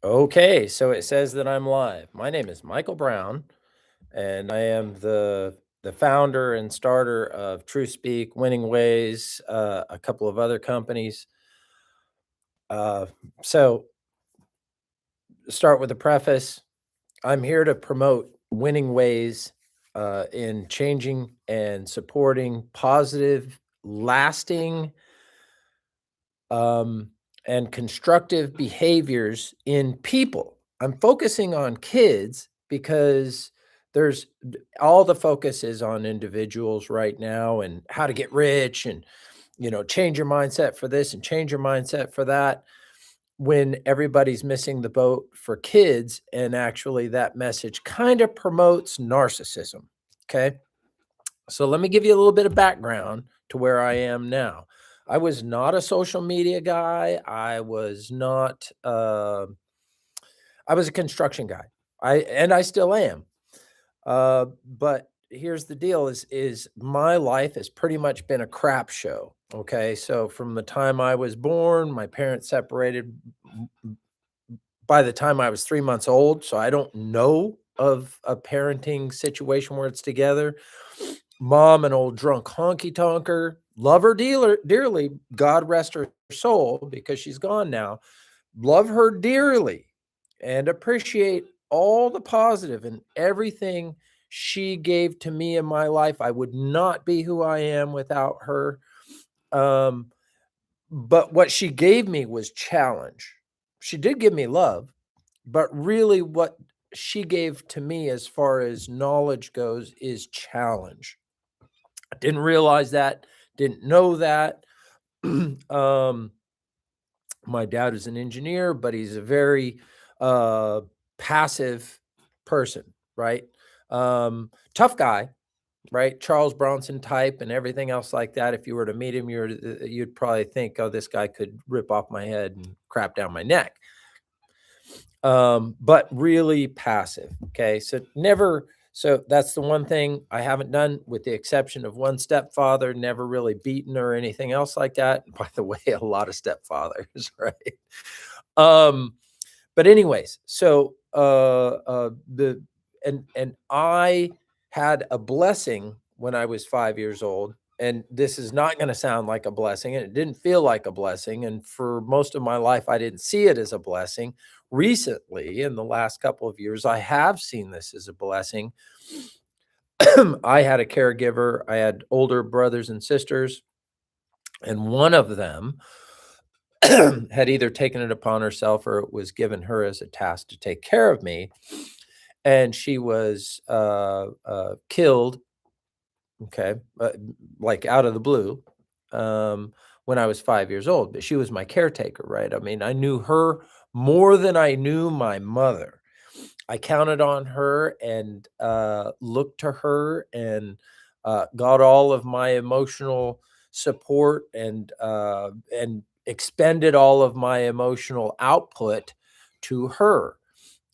Okay, so it says that I'm live. My name is Michael Brown, and I am the founder and starter of True Speak, Winning Ways, a couple of other companies. Uh, so, start with a preface. I'm here to promote winning ways in changing and supporting positive, lasting, um, and constructive behaviors in people. I'm focusing on kids because there's all the focus is on individuals right now and how to get rich and change your mindset for this and change your mindset for that, when everybody's missing the boat for kids. And actually that message kind of promotes narcissism. Okay, so let me give you a little bit of background to where I am now. I was not a social media guy. I was a construction guy. I still am. But here's the deal: is my life has pretty much been a crap show. Okay, so from the time I was born, my parents separated by the time I was 3 months old. So I don't know of a parenting situation where it's together. Mom, an old drunk honky tonker, love her dearly. God rest her soul because she's gone now. Love her dearly and appreciate all the positive and everything she gave to me in my life. I would not be who I am without her. Um, but what she gave me was challenge. She did give me love, but really what she gave to me as far as knowledge goes is challenge. I didn't realize that, didn't know that. um, my dad is an engineer, but he's a very uh, passive person, right? Tough guy, right? Charles Bronson type and everything else like that. If you were to meet him, you'd probably think, oh, this guy could rip off my head and crap down my neck. But really passive. Okay. So that's the one thing I haven't done, with the exception of one stepfather, never really beaten or anything else like that. By the way, a lot of stepfathers, right? Um, but anyways, so the and I had a blessing when I was 5 years old. And this is not going to sound like a blessing, and it didn't feel like a blessing. And for most of my life, I didn't see it as a blessing. Recently, in the last couple of years, I have seen this as a blessing. I had a caregiver. I had older brothers and sisters, and one of them had either taken it upon herself or it was given her as a task to take care of me. And she was killed, okay, like out of the blue, when I was 5 years old. But she was my caretaker, right? I mean, I knew her more than I knew my mother. I counted on her and looked to her and got all of my emotional support and expended all of my emotional output to her.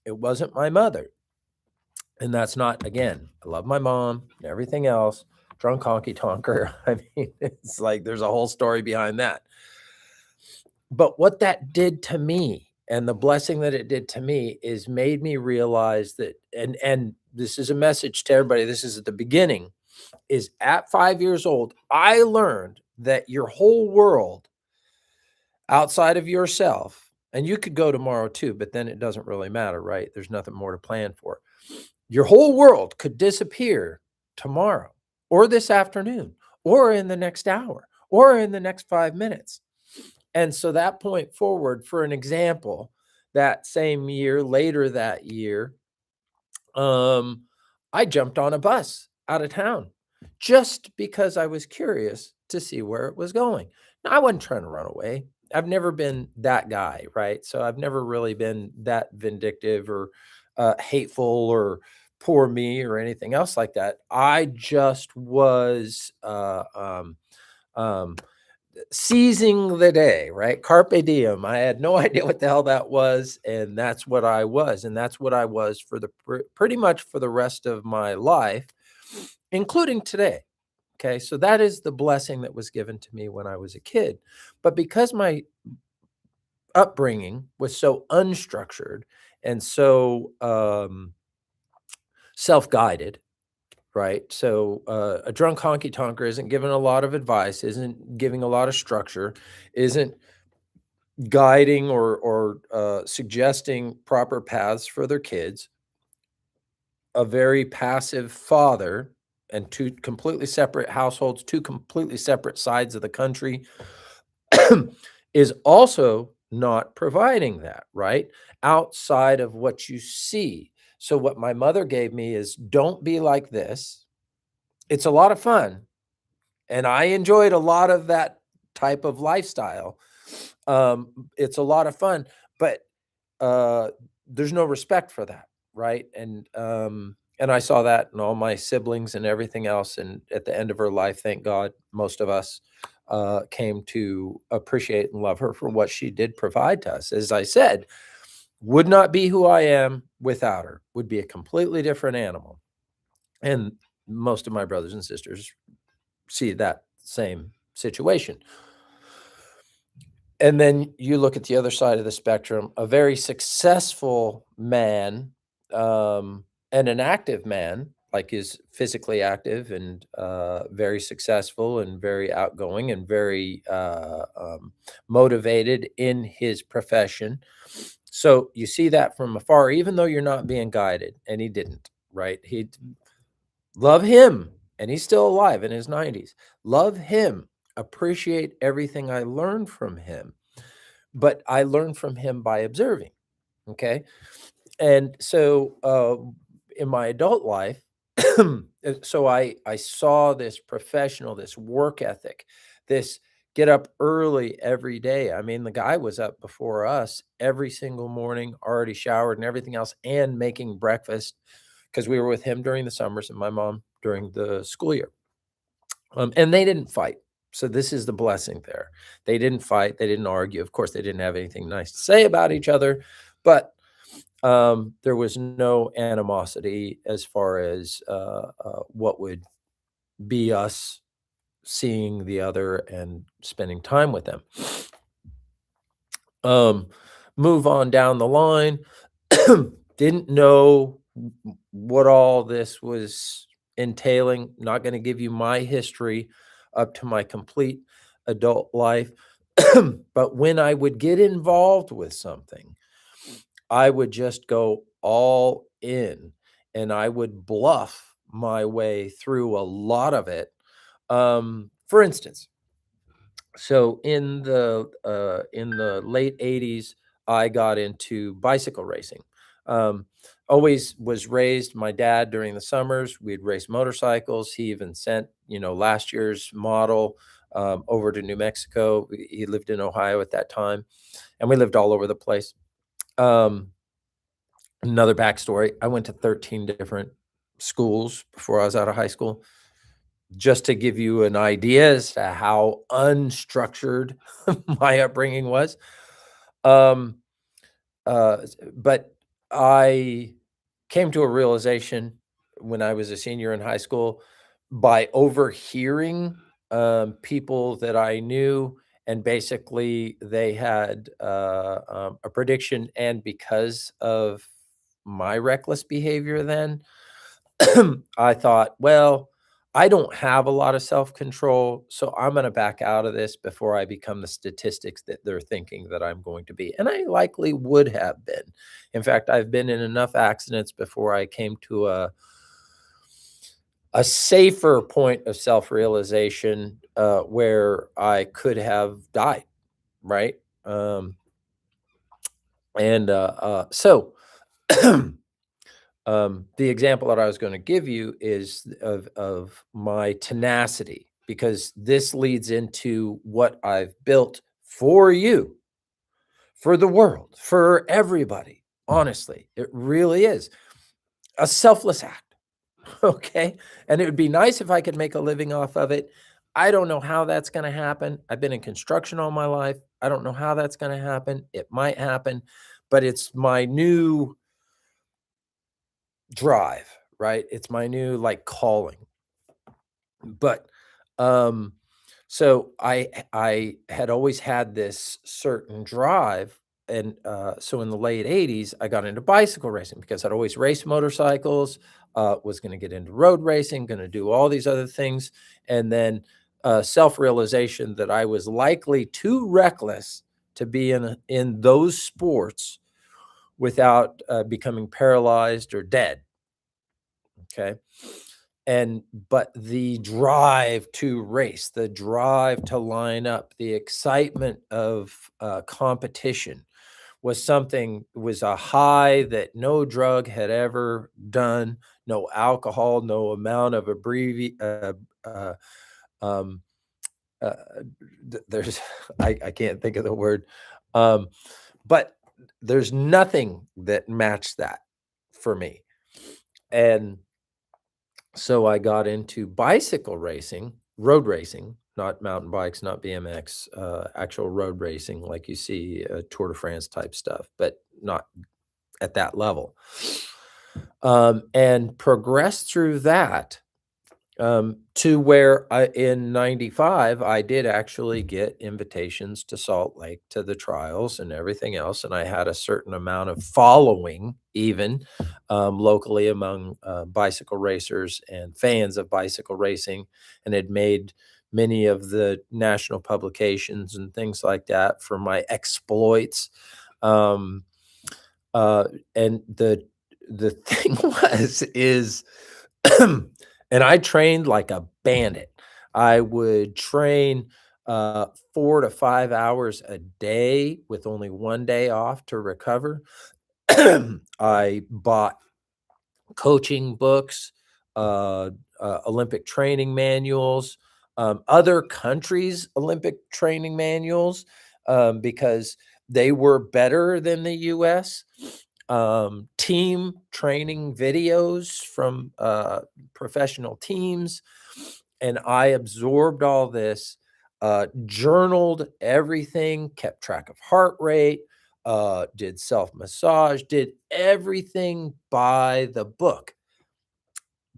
It wasn't my mother. And that's not, again, I love my mom and everything else. Drunk honky tonker. I mean, it's like there's a whole story behind that. But what that did to me, and the blessing that it did to me, is made me realize that, and this is a message to everybody, this is at the beginning, is at 5 years old, I learned that your whole world outside of yourself, and you could go tomorrow too, but then it doesn't really matter, right? There's nothing more to plan for. Your whole world could disappear tomorrow or this afternoon or in the next hour or in the next 5 minutes. And so that point forward, for an example, that same year, later that year, um, I jumped on a bus out of town just because I was curious to see where it was going. Now, I wasn't trying to run away. I've never been that guy, right? So I've never really been that vindictive or hateful or poor me or anything else like that. I just was um, seizing the day, right? Carpe diem. I had no idea what the hell that was, and that's what I was, and that's what I was for the pretty much for the rest of my life, including today. Okay, so that is the blessing that was given to me when I was a kid. But because my upbringing was so unstructured and so self-guided, right? So a drunk honky tonker isn't giving a lot of advice, isn't giving a lot of structure, isn't guiding or suggesting proper paths for their kids. A very passive father, and two completely separate households, two completely separate sides of the country, is also not providing that, right? Outside of what you see. So what my mother gave me is, don't be like this. It's a lot of fun, and I enjoyed a lot of that type of lifestyle. It's a lot of fun, but uh, there's no respect for that, right? And I saw that in all my siblings and everything else. And at the end of her life, thank God, most of us came to appreciate and love her for what she did provide to us. As I said, would not be who I am without her. Would be a completely different animal. And most of my brothers and sisters see that same situation. And then you look at the other side of the spectrum, a very successful man, and an active man, like is physically active and very successful and very outgoing and very motivated in his profession. So you see that from afar, even though you're not being guided, and he didn't, right? He love him, and he's still alive in his 90s. Love him, appreciate everything I learned from him, but I learned from him by observing. Okay. And so in my adult life, so I saw this professional, this work ethic, this get up early every day. I mean, the guy was up before us every single morning, already showered and everything else, and making breakfast because we were with him during the summers and my mom during the school year. And they didn't fight. So this is the blessing there. They didn't fight. They didn't argue. Of course, they didn't have anything nice to say about each other, but there was no animosity as far as what would be us seeing the other and spending time with them. Um, Move on down the line. Didn't know what all this was entailing. Not going to give you my history up to my complete adult life. But when I would get involved with something, I would just go all in and I would bluff my way through a lot of it. For instance, so in the late 80s, I got into bicycle racing. Um, Always was raised, my dad during the summers, we'd race motorcycles. He even sent, last year's model over to New Mexico. He lived in Ohio at that time, and we lived all over the place. Um, Another backstory, I went to 13 different schools before I was out of high school, just to give you an idea as to how unstructured my upbringing was. Um, but I came to a realization when I was a senior in high school by overhearing people that I knew, and basically they had a prediction, and because of my reckless behavior then, I thought, well, I don't have a lot of self-control, so I'm gonna back out of this before I become the statistics that they're thinking that I'm going to be, and I likely would have been. In fact, I've been in enough accidents before I came to a safer point of self-realization, where I could have died, right? So the example that I was going to give you is of my tenacity, because this leads into what I've built for you, for the world, for everybody. Honestly, it really is a selfless act. Okay. And it would be nice if I could make a living off of it. I don't know how that's going to happen. I've been in construction all my life. I don't know how that's going to happen. It might happen, but it's my new drive, right? It's my new like calling. But um so I had always had this certain drive So in the late 80s, I got into bicycle racing because I'd always raced motorcycles, was going to get into road racing, going to do all these other things. And then self-realization that I was likely too reckless to be in those sports without becoming paralyzed or dead. Okay. And but the drive to race, the drive to line up, the excitement of competition was a high that no drug had ever done, no alcohol, no amount of uh, um, uh, there's I can't think of the word, um, but there's nothing that matched that for me. And so I got into bicycle racing, road racing, not mountain bikes, not BMX, actual road racing like you see, Tour de France type stuff, but not at that level. And progressed through that, to where in 95, I did actually get invitations to Salt Lake to the trials and everything else. And I had a certain amount of following, even locally among bicycle racers and fans of bicycle racing, and had made many of the national publications and things like that for my exploits. Um, uh, and the thing is and I trained like a bandit. I would train 4 to 5 hours a day with only 1 day off to recover. I bought coaching books, uh, Olympic training manuals, other countries' Olympic training manuals, because they were better than the US. Team training videos from professional teams. And I absorbed all this, journaled everything, kept track of heart rate, did self massage, did everything by the book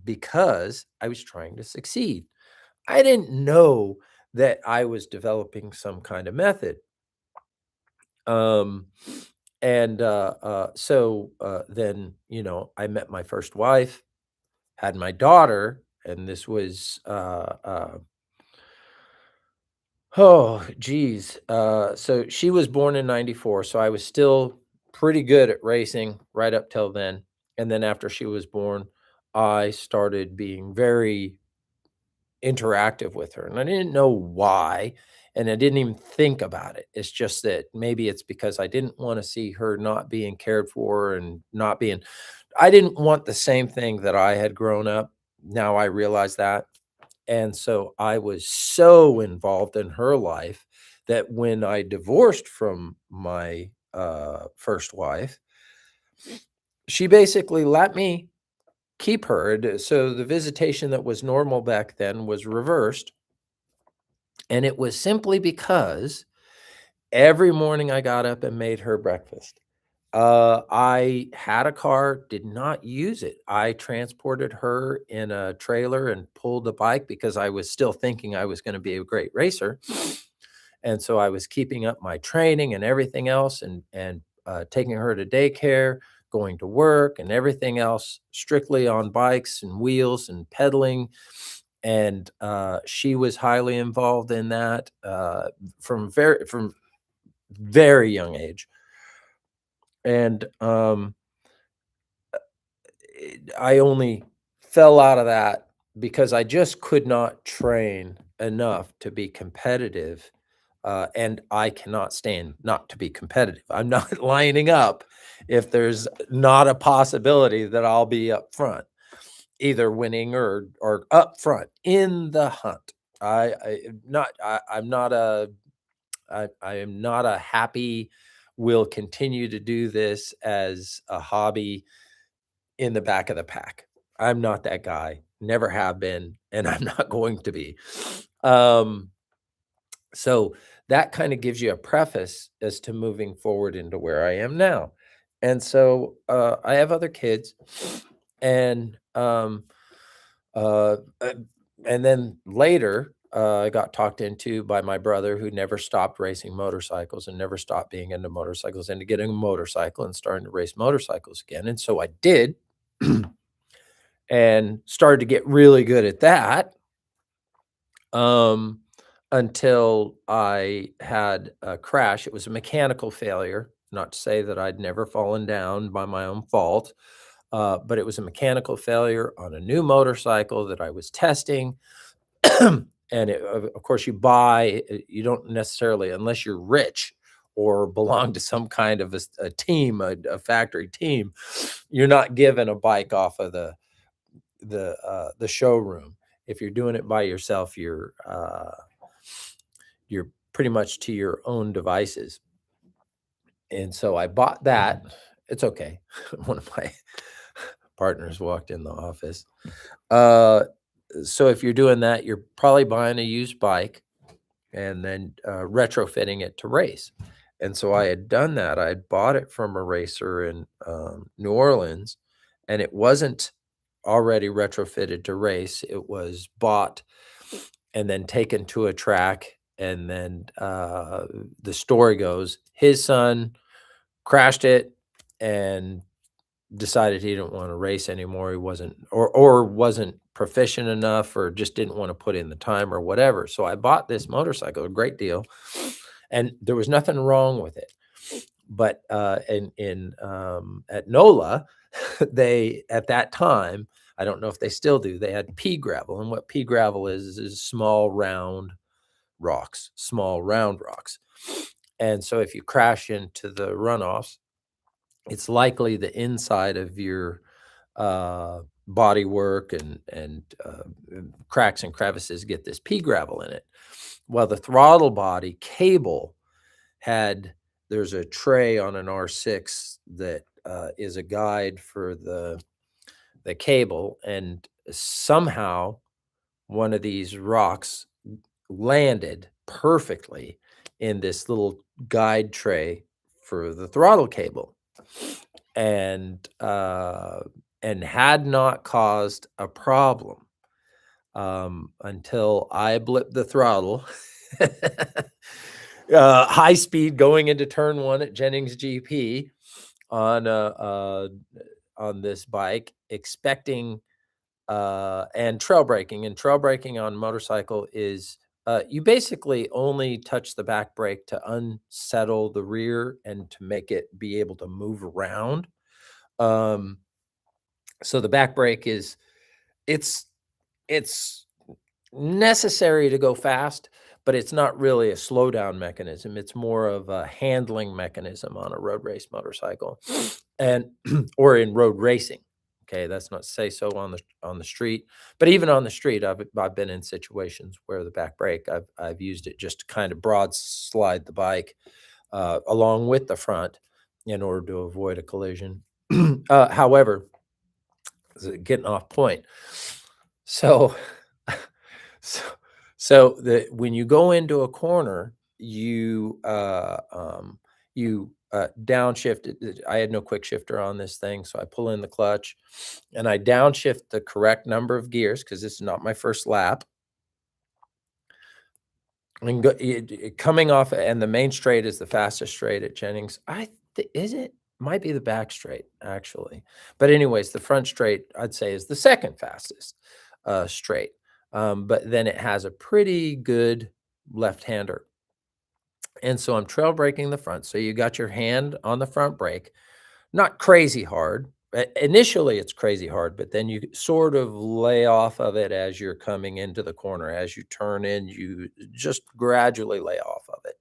because I was trying to succeed. I didn't know that I was developing some kind of method. Um, then, I met my first wife, had my daughter, and this was, oh, geez. So she was born in 94, so I was still pretty good at racing right up till then. And then after she was born, I started being very interactive with her, and I didn't know why, and I didn't even think about it. It's just that maybe it's because I didn't wanna see her not being cared for and not being I didn't want the same thing that I had grown up. Now I realize that. And so I was so involved in her life that when I divorced from my, first wife, she basically let me keep her. So the visitation that was normal back then was reversed, and it was simply because every morning I got up and made her breakfast. I had a car, did not use it. I transported her in a trailer and pulled the bike because I was still thinking I was gonna be a great racer. And so I was keeping up my training and everything else and taking her to daycare, going to work and everything else strictly on bikes and wheels and pedaling. And she was highly involved in that from very young age. And I only fell out of that because I just could not train enough to be competitive, and I cannot stand not to be competitive. I'm not lining up if there's not a possibility that I'll be up front, either winning or up front in the hunt. I'm not a I am not a happy will continue to do this as a hobby in the back of the pack. I'm not that guy, never have been, and I'm not going to be. Um, so that kind of gives you a preface as to moving forward into where I am now. And so I have other kids, and uh, and then later, I got talked into by my brother who never stopped racing motorcycles and never stopped being into motorcycles, into getting a motorcycle and starting to race motorcycles again. And so I did and started to get really good at that. Um, until I had a crash. It was a mechanical failure, not to say that I'd never fallen down by my own fault, but it was a mechanical failure on a new motorcycle that I was testing. And of course, you don't necessarily, unless you're rich or belong to some kind of a team, a factory team, you're not given a bike off of the showroom. If you're doing it by yourself, you're pretty much to your own devices. And so I bought that. It's okay. One of my partners walked in the office. So if you're doing that, you're probably buying a used bike and then retrofitting it to race. And so I had done that. I had bought it from a racer in New Orleans, and it wasn't already retrofitted to race. It was bought and then taken to a track. And then the story goes, his son crashed it and decided he didn't want to race anymore. He wasn't or wasn't proficient enough or just didn't want to put in the time or whatever. So I bought this motorcycle, a great deal, and there was nothing wrong with it. But in at NOLA, they at that time, I don't know if they still do, they had pea gravel. And what pea gravel is small round rocks, small round rocks. And so if you crash into the runoffs, it's likely the inside of your body work and cracks and crevices get this pea gravel in it. Well, the throttle body cable there's a tray on an R6 that is a guide for the cable, and somehow one of these rocks landed perfectly in this little guide tray for the throttle cable, and had not caused a problem until I blipped the throttle. High speed going into turn 1 at Jennings GP on this bike, expecting and trail braking. And trail braking on motorcycle is you basically only touch the back brake to unsettle the rear and to make it be able to move around. So the back brake it's necessary to go fast, but it's not really a slowdown mechanism. It's more of a handling mechanism on a road race motorcycle and or in road racing. Okay, that's not to say so on the street, but even on the street, I've been in situations where the back brake I've used it just to kind of broad slide the bike along with the front in order to avoid a collision. However, getting off point. So So when you go into a corner, you downshift it. I had no quick shifter on this thing, so I pull in the clutch and I downshift the correct number of gears because this is not my first lap. And coming off, and the main straight is the fastest straight at Jennings. Is it? Might be the back straight actually, but anyways, the front straight I'd say is the second fastest straight. But then it has a pretty good left-hander. And so I'm trail braking the front. So you got your hand on the front brake, not crazy hard. Initially, it's crazy hard, but then you sort of lay off of it as you're coming into the corner. As you turn in, you just gradually lay off of it.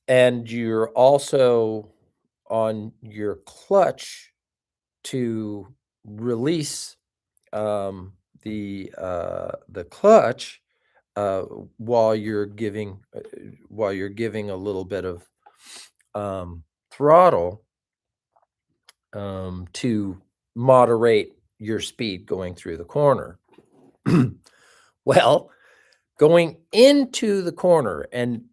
And you're also on your clutch to release the clutch while you're giving a little bit of throttle to moderate your speed going through the corner. Well, going into the corner, and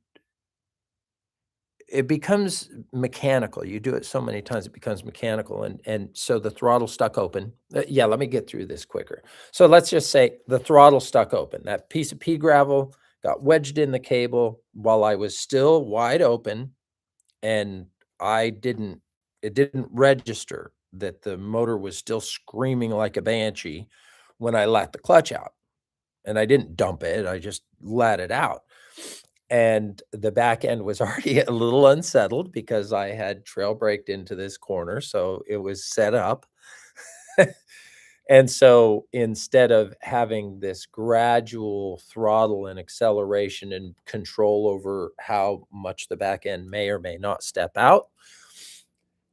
it becomes mechanical. You do it so many times, it becomes mechanical, and so the throttle stuck open. Yeah, let me get through this quicker. So let's just say the throttle stuck open. That piece of pea gravel got wedged in the cable while I was still wide open, and I didn't it didn't register that the motor was still screaming like a banshee when I let the clutch out. And I didn't dump it, I just let it out. And the back end was already a little unsettled because I had trail braked into this corner, so it was set up. And so instead of having this gradual throttle and acceleration and control over how much the back end may or may not step out,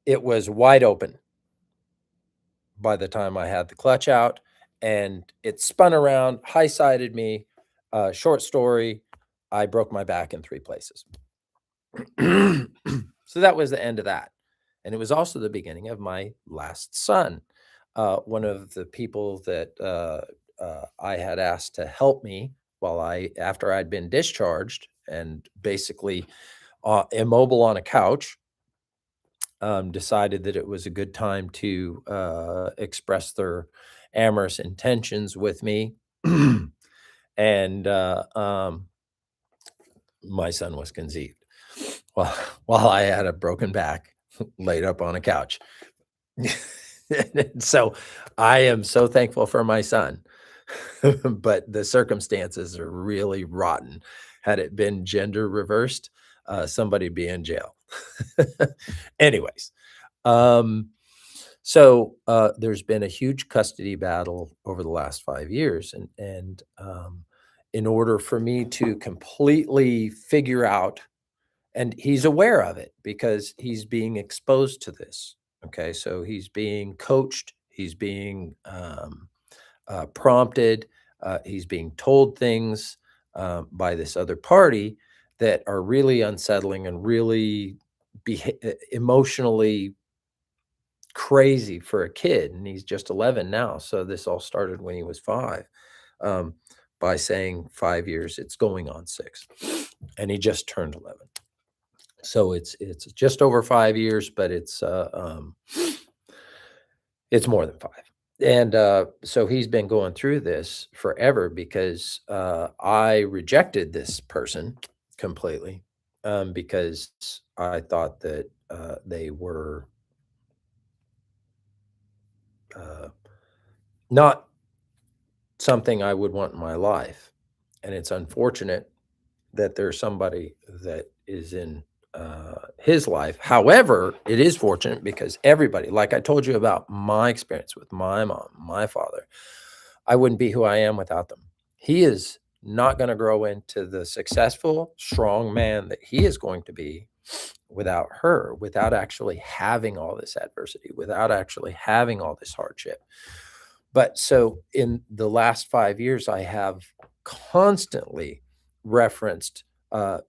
it was wide open by the time I had the clutch out, and it spun around, high-sided me. Short story, I broke my back in 3 places. So that was the end of that, and it was also the beginning of my last son. One of the people that, I had asked to help me while after I'd been discharged and basically, immobile on a couch, decided that it was a good time to express their amorous intentions with me. And my son was conceived while, while I had a broken back laid up on a couch. And so I am so thankful for my son, but the circumstances are really rotten. Had it been gender reversed, somebody'd be in jail. Anyways, um, there's been a huge custody battle over the last 5 years, and in order for me to completely figure out, and he's aware of it because he's being exposed to this, okay? So he's being coached, he's being, prompted, he's being told things, by this other party that are really unsettling and really emotionally crazy for a kid, and he's just 11 now, so this all started when he was 5, um, by saying 5 years, it's going on 6, and he just turned 11. So it's just over 5 years, but it's more than 5. And, so he's been going through this forever because, I rejected this person completely, because I thought that, they were, uh, not something I would want in my life, and it's unfortunate that there's somebody that is in, his life. However, it is fortunate because everybody, like I told you about my experience with my mom, my father, I wouldn't be who I am without them. He is not gonna grow into the successful, strong man that he is going to be without her, without actually having all this adversity, without actually having all this hardship. But so in the last 5 years, I have constantly referenced,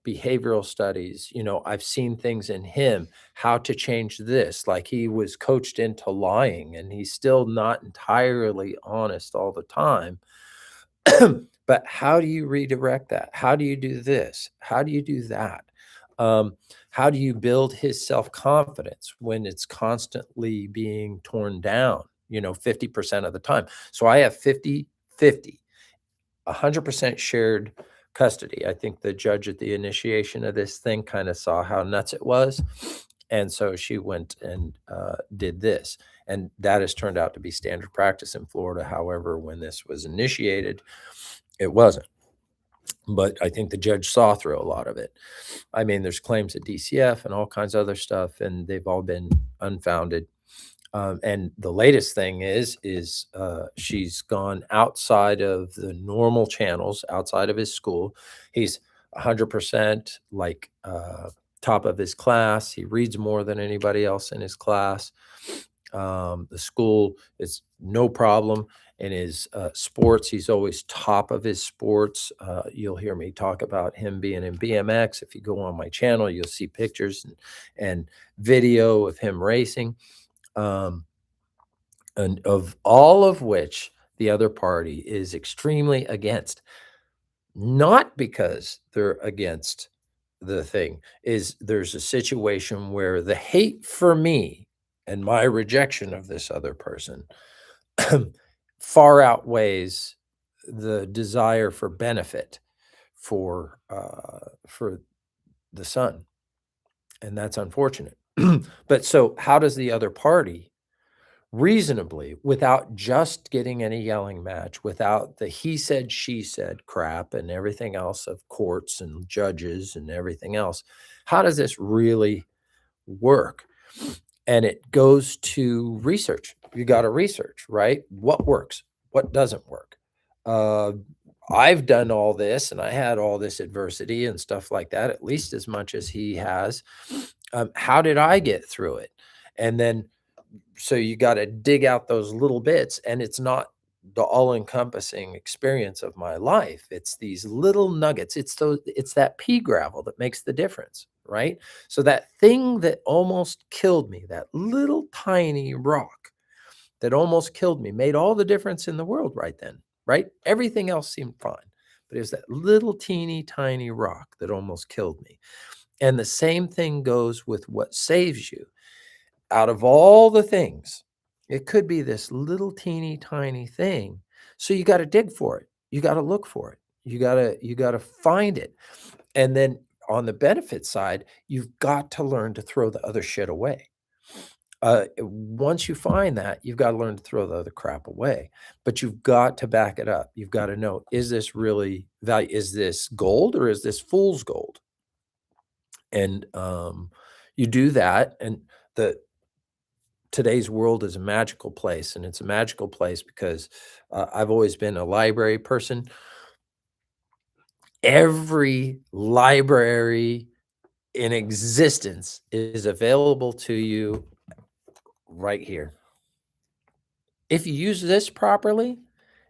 behavioral studies. You know, I've seen things in him, how to change this, like he was coached into lying, and he's still not entirely honest all the time. But how do you redirect that? How do you do this? How do you do that? Um, how do you build his self-confidence when it's constantly being torn down, 50% of the time? So I have 50-50, 100% shared custody. I think the judge at the initiation of this thing kind of saw how nuts it was. And so she went and did this. And that has turned out to be standard practice in Florida. However, when this was initiated, it wasn't. But I think the judge saw through a lot of it. I mean, there's claims at DCF and all kinds of other stuff, and they've all been unfounded. And the latest thing is she's gone outside of the normal channels, outside of his school. He's 100% like top of his class. He reads more than anybody else in his class. The school is no problem. In his sports, he's always top of his sports. You'll hear me talk about him being in BMX. If you go on my channel, you'll see pictures and video of him racing. Um, and of all of which the other party is extremely against, not because they're against the thing is there's a situation where the hate for me and my rejection of this other person far outweighs the desire for benefit for the son, and that's unfortunate. But so how does the other party reasonably, without just getting any yelling match, without the he said, she said crap and everything else of courts and judges and everything else, how does this really work? And it goes to research. You got to research, right? What works? What doesn't work? Uh, I've done all this and I had all this adversity and stuff like that, at least as much as he has. How did I get through it? And then, so you got to dig out those little bits, and it's not the all-encompassing experience of my life. It's these little nuggets. It's that pea gravel that makes the difference, right? So that thing that almost killed me, that little tiny rock that almost killed me, made all the difference in the world right then, right? Everything else seemed fine. But it was that little teeny tiny rock that almost killed me. And the same thing goes with what saves you. Out of all the things, it could be this little teeny tiny thing. So you got to dig for it. You got to look for it. You got to find it. And then on the benefit side, you've got to learn to throw the other shit away. Once you find that, you've got to learn to throw the other crap away, but you've got to back it up. You've got to know, is this really value? Is this gold or is this fool's gold? And you do that. And today's world is a magical place, and it's a magical place because I've always been a library person. Every library in existence is available to you right here. If you use this properly,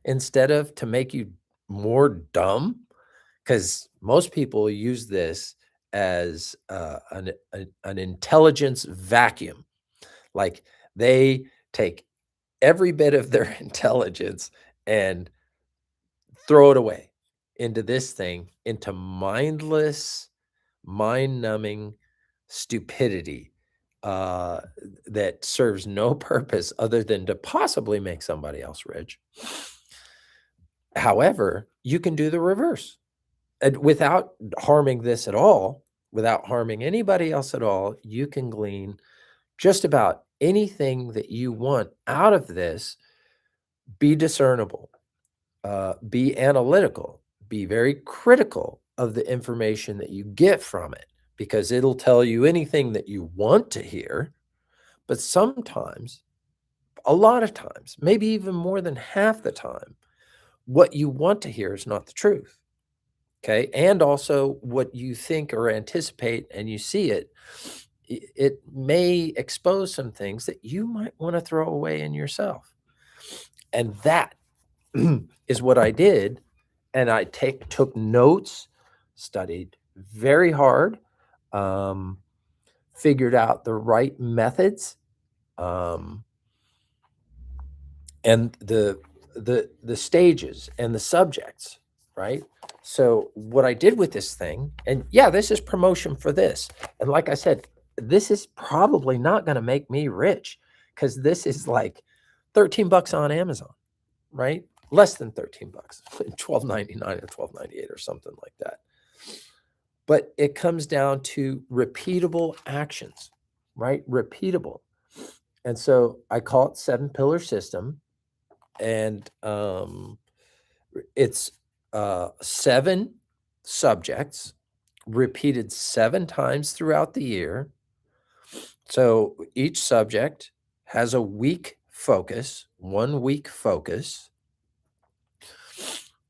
instead of to make you more dumb, because most people use this as an intelligence vacuum. Like they take every bit of their intelligence and throw it away into this thing, into mindless, mind-numbing stupidity uh, that serves no purpose other than to possibly make somebody else rich. However, you can do the reverse. And without harming this at all, without harming anybody else at all, you can glean just about anything that you want out of this. Be discernible, be analytical, be very critical of the information that you get from it, because it'll tell you anything that you want to hear. But sometimes, a lot of times, maybe even more than half the time, what you want to hear is not the truth. Okay. And also what you think or anticipate and you see it, it may expose some things that you might want to throw away in yourself. And that is what I did. And I took notes, studied very hard, um, figured out the right methods, um, and the stages and the subjects, right? So what I did with this thing, and yeah, this is promotion for this. And like I said, this is probably not going to make me rich, because this is like $13 on Amazon, right? Less than 13 bucks, 12.99 or 12.98 or something like that. But it comes down to repeatable actions, right? Repeatable. And so I call it 7-pillar system. And it's 7 subjects repeated 7 times throughout the year. So each subject has a week focus, 1 week focus,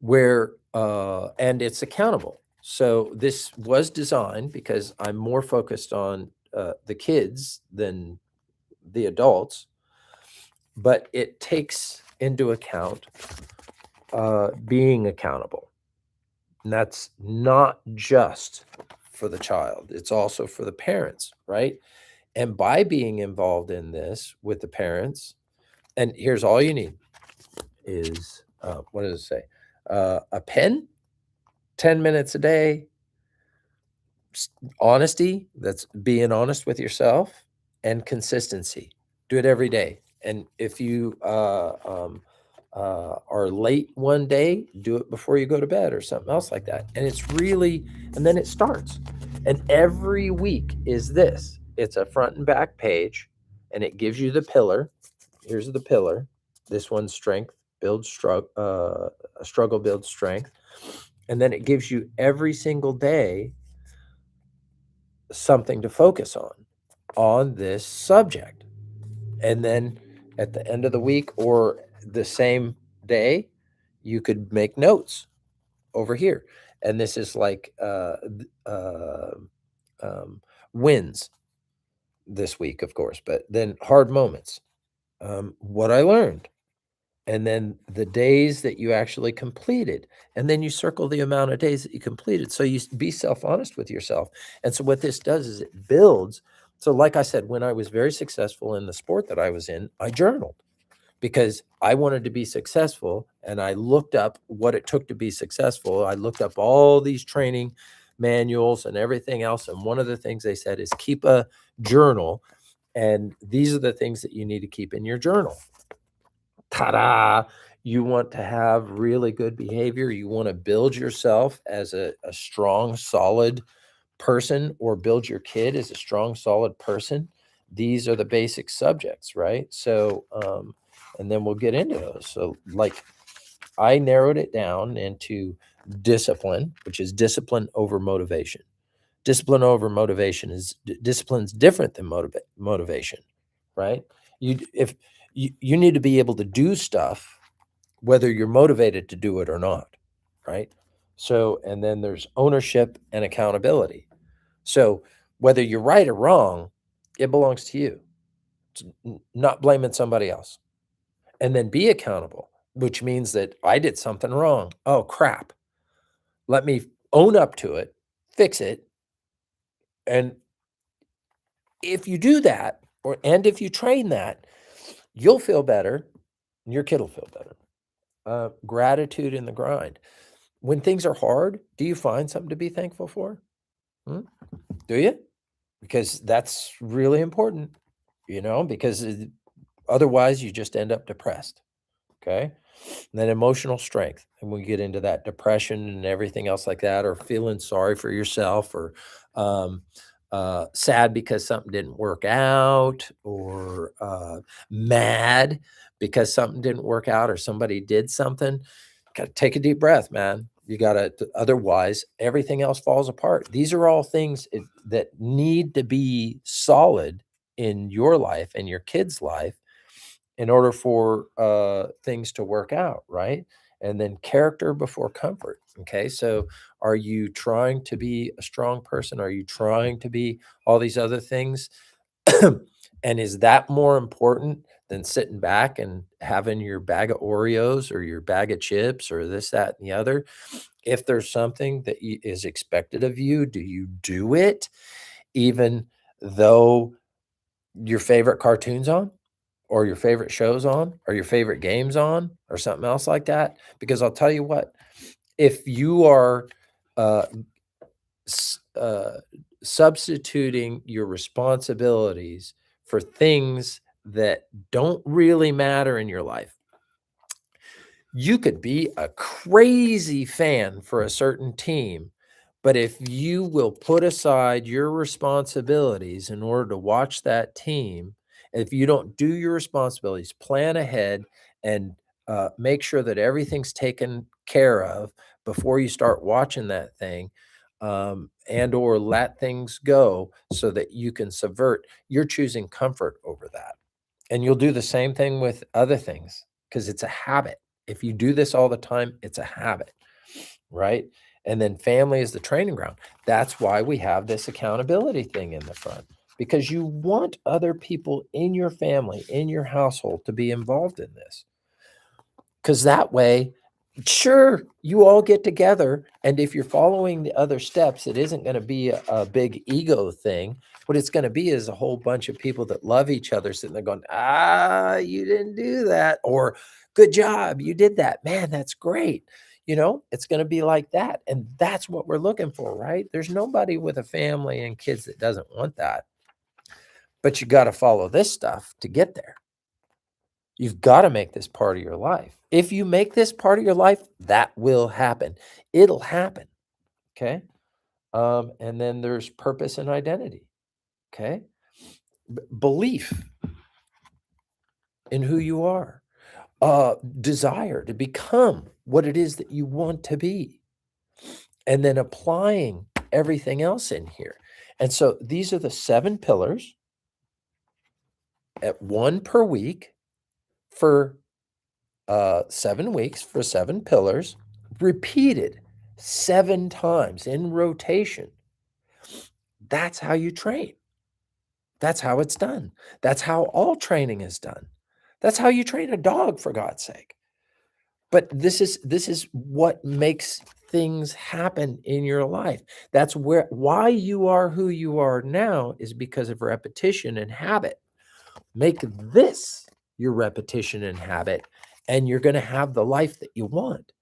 where and it's accountable. So this was designed because I'm more focused on the kids than the adults, but it takes into account being accountable. And that's not just for the child, it's also for the parents, right? And by being involved in this with the parents, and here's all you need is what does it say? A pen, 10 minutes a day, honesty, that's being honest with yourself, and consistency. Do it every day. And if you are late one day, do it before you go to bed or something else like that. And it's really, and then it starts. And every week is this. It's a front and back page, and it gives you the pillar. Here's the pillar. This one's strength builds struggle builds strength. And then it gives you every single day something to focus on this subject. And then at the end of the week or the same day, you could make notes over here. And this is like wins this week, of course, but then hard moments, what I learned, and then the days that you actually completed, and then you circle the amount of days that you completed. So you be self-honest with yourself. And so what this does is it builds. So like I said, when I was very successful in the sport that I was in, I journaled because I wanted to be successful, and I looked up what it took to be successful. I looked up all these training manuals and everything else. And one of the things they said is keep a journal. And these are the things that you need to keep in your journal. Ta-da! You want to have really good behavior. You want to build yourself as a strong, solid person, or build your kid as a strong, solid person. These are the basic subjects, right? So, and then we'll get into those. So like I narrowed it down into discipline, which is discipline over motivation. Discipline over motivation is discipline's different than motivation, right? If you need to be able to do stuff whether you're motivated to do it or not, right? So, and then there's ownership and accountability. So whether you're right or wrong, it belongs to you. It's not blaming somebody else. And then be accountable, which means that I did something wrong. Oh, crap. Let me own up to it, fix it. And if you do that, and if you train that, you'll feel better and your kid will feel better. Gratitude in the grind. When things are hard, do you find something to be thankful for? Hmm? Do you? Because that's really important, because otherwise you just end up depressed. Okay. And then emotional strength. And we get into that depression and everything else like that, or feeling sorry for yourself, or sad because something didn't work out, or mad because something didn't work out or somebody did something. Got to take a deep breath, man. You got to, otherwise everything else falls apart. These are all things that need to be solid in your life and your kid's life in order for things to work out, right? And then character before comfort. Okay, so are you trying to be a strong person? Are you trying to be all these other things? And is that more important than sitting back and having your bag of Oreos or your bag of chips or this, that, and the other? If there's something that is expected of you, do you do it even though your favorite cartoon's on, or your favorite show's on, or your favorite game's on, or something else like that? Because I'll tell you what, if you are uh, substituting your responsibilities for things that don't really matter in your life, you could be a crazy fan for a certain team, but if you will put aside your responsibilities in order to watch that team, if you don't do your responsibilities, plan ahead, and make sure that everything's taken care of before you start watching that thing, and or let things go so that you can subvert, you're choosing comfort over that. And you'll do the same thing with other things because it's a habit. If you do this all the time, it's a habit, right? And then family is the training ground. That's why we have this accountability thing in the front, because you want other people in your family, in your household, to be involved in this. Because that way, sure, you all get together, and if you're following the other steps, it isn't going to be a big ego thing. What it's going to be is a whole bunch of people that love each other sitting there going, you didn't do that, or good job, you did that, man, that's great. it's going to be like that. And that's what we're looking for, right? There's nobody with a family and kids that doesn't want that. But you got to follow this stuff to get there. You've got to make this part of your life. If you make this part of your life, that will happen. It'll happen. Okay. And then there's purpose and identity. Okay. Belief in who you are, desire to become what it is that you want to be, and then applying everything else in here. And so these are the 7 pillars at 1 per week for 7 weeks for 7 pillars, repeated 7 times in rotation. That's how you train. That's how it's done. That's how all training is done. That's how you train a dog, for God's sake. But this is what makes things happen in your life. That's why you are who you are now, is because of repetition and habit. Make this your repetition and habit, and you're going to have the life that you want.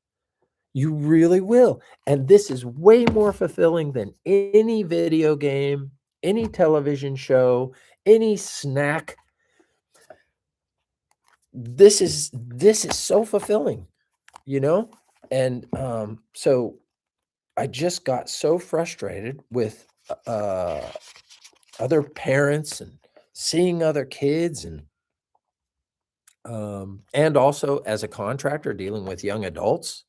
You really will. And this is way more fulfilling than any video game, any television show, any snack. This is so fulfilling, And so I just got so frustrated with other parents and seeing other kids, and also as a contractor dealing with young adults,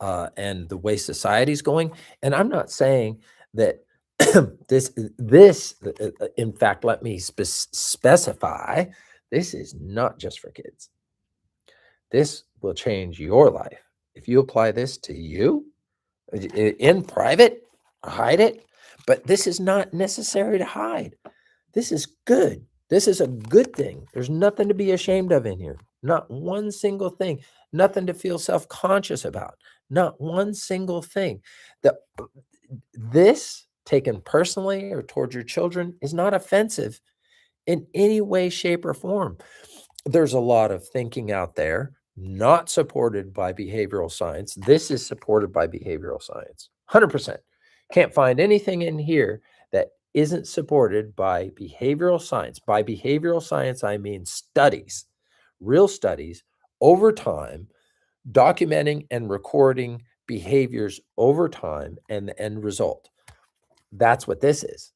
and the way society's going. And I'm not saying that this, in fact, let me specify, this is not just for kids. This will change your life. If you apply this to you in private, hide it, but this is not necessary to hide. This is good. This is a good thing. There's nothing to be ashamed of in here. Not one single thing. Nothing to feel self-conscious about. Not one single thing. This, taken personally or towards your children, is not offensive in any way, shape, or form. There's a lot of thinking out there not supported by behavioral science. This is supported by behavioral science. 100%. Can't find anything in here that isn't supported by behavioral science. By behavioral science, I mean studies, real studies over time, documenting and recording behaviors over time and the end result. That's what this is.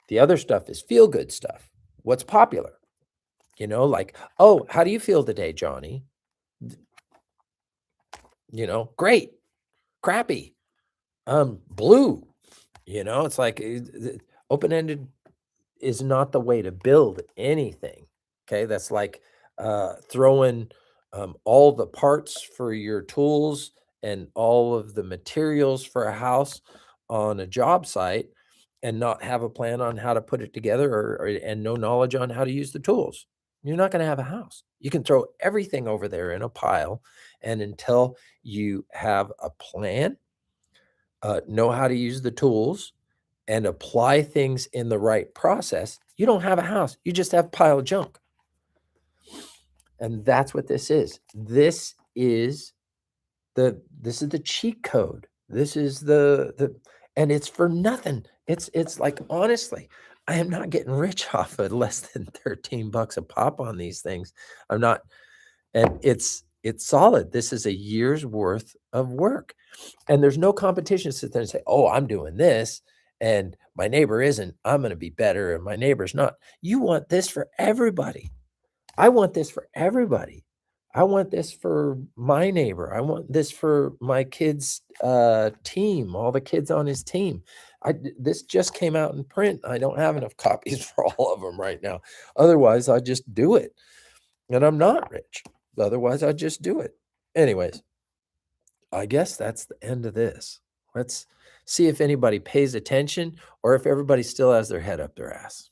The other stuff is feel-good stuff. What's popular? Like, oh, how do you feel today, Johnny? Great, crappy, blue. It's like open-ended is not the way to build anything. Okay, that's like throwing all the parts for your tools and all of the materials for a house on a job site and not have a plan on how to put it together, and no knowledge on how to use the tools. You're not going to have a house. You can throw everything over there in a pile, and until you have a plan, know how to use the tools, and apply things in the right process, you don't have a house. You just have a pile of junk. And that's what this is. This is the cheat code. This is and it's for nothing. It's like, honestly, I am not getting rich off of less than $13 a pop on these things. I'm not, and it's solid. This is a year's worth of work. And there's no competition to sit there and say, oh, I'm doing this and my neighbor isn't. I'm going to be better and my neighbor's not. You want this for everybody. I want this for everybody. I want this for my neighbor. I want this for my kid's team, all the kids on his team. This just came out in print. I don't have enough copies for all of them right now. Otherwise, I just do it. And I'm not rich. Otherwise, I just do it. Anyways, I guess that's the end of this. Let's see if anybody pays attention or if everybody still has their head up their ass.